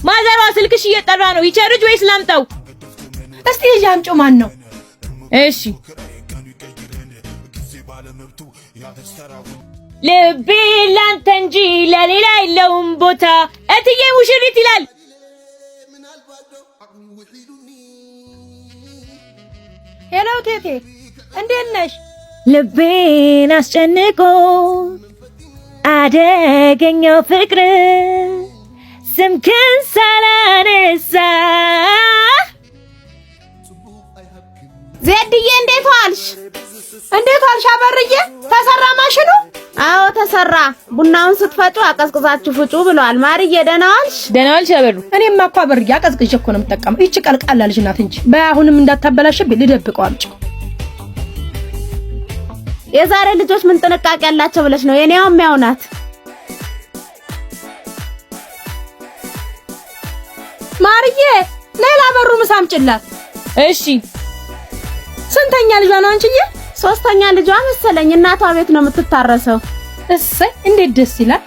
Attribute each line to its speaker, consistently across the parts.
Speaker 1: ማዘሯ ስልክሽ እየጠራ ነው። ይቸርጅ ወይስ ላምጣው?
Speaker 2: እስቲ ያምጪው። ማን ነው?
Speaker 1: እሺ ልቤ ላንተ እንጂ ለሌላ የለውም ቦታ እትዬ ሙሽሪት ይላል።
Speaker 2: ሄሎ ቴቴ እንዴት ነሽ?
Speaker 1: ልቤን አስጨንቆ አደገኛው ፍቅር ስምክን ሳላነሳ
Speaker 3: ዜድዬ እንዴት ዋልሽ?
Speaker 2: እንዴት ዋልሽ አበርዬ? ተሰራ ማሽኑ?
Speaker 3: አዎ ተሰራ። ቡናውን ስትፈጩ አቀዝቅዛችሁ ፍጩ ብሏል። ማርዬ ደህና ዋልሽ?
Speaker 1: ደህና ዋልሽ አበሩ?
Speaker 2: እኔማ እኮ አበርዬ አቀዝቅዤ እኮ ነው የምጠቀመው። ይቺ ቀልቃላ ልጅ ናት እንጂ በአሁንም እንዳታበላሽብኝ ልደብቀው አምጪው።
Speaker 3: የዛሬ ልጆች ምን ጥንቃቄ ያላቸው ብለሽ ነው? የኔው የሚያው ናት።
Speaker 2: ማርዬ ሌላ በሩ ምሳ አምጪላት።
Speaker 1: እሺ
Speaker 2: ስንተኛ ልጇ ነው አንቺዬ?
Speaker 3: ሶስተኛ ልጇ መሰለኝ። እናቷ ቤት ነው የምትታረሰው።
Speaker 2: እሰይ እንዴት ደስ ይላል።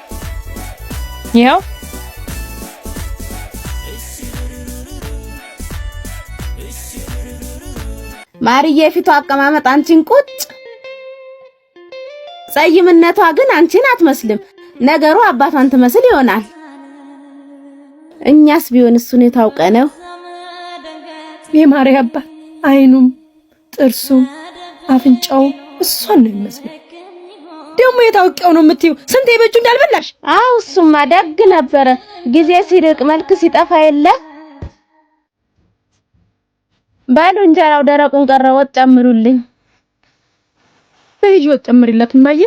Speaker 1: ያው
Speaker 3: ማርዬ ፊቷ አቀማመጥ አንቺን ቁጭ፣ ጸይምነቷ ግን አንቺን አትመስልም። ነገሩ አባቷን ትመስል ይሆናል። እኛስ ቢሆን እሱን የታውቀ ነው።
Speaker 2: የማርያም አባት አይኑም ጥርሱም አፍንጫው እሷን ነው የሚመስለው። ደግሞ የታውቀው ነው የምትይው? ስንቴ በእጁ እንዳልበላሽ።
Speaker 3: አው እሱማ ደግ ነበረ። ጊዜ ሲርቅ መልክ ሲጠፋ የለ። ባሉ እንጀራው ደረቁን ቀረ። ወጥ ጨምሩልኝ።
Speaker 2: በሂጂ ወጥ ጨምሪላት እማዬ።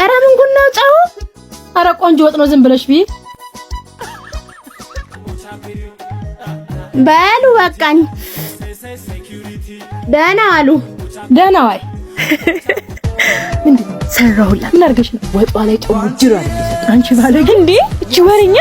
Speaker 3: አረ ምን ጉድ ነው ጫው?
Speaker 2: አረ ቆንጆ ወጥ ነው። ዝም ብለሽ ቢ
Speaker 3: በሉ በቃኝ። ደህና ዋሉ።
Speaker 2: ደህና ዋይ። ምንድነው ሰራሁላት? ምን አድርገሽ ነው? ወጧ ላይ ጨው ጅራ አድርገሽ አንቺ ባለጌ እንዴ! እቺ ወሬኛ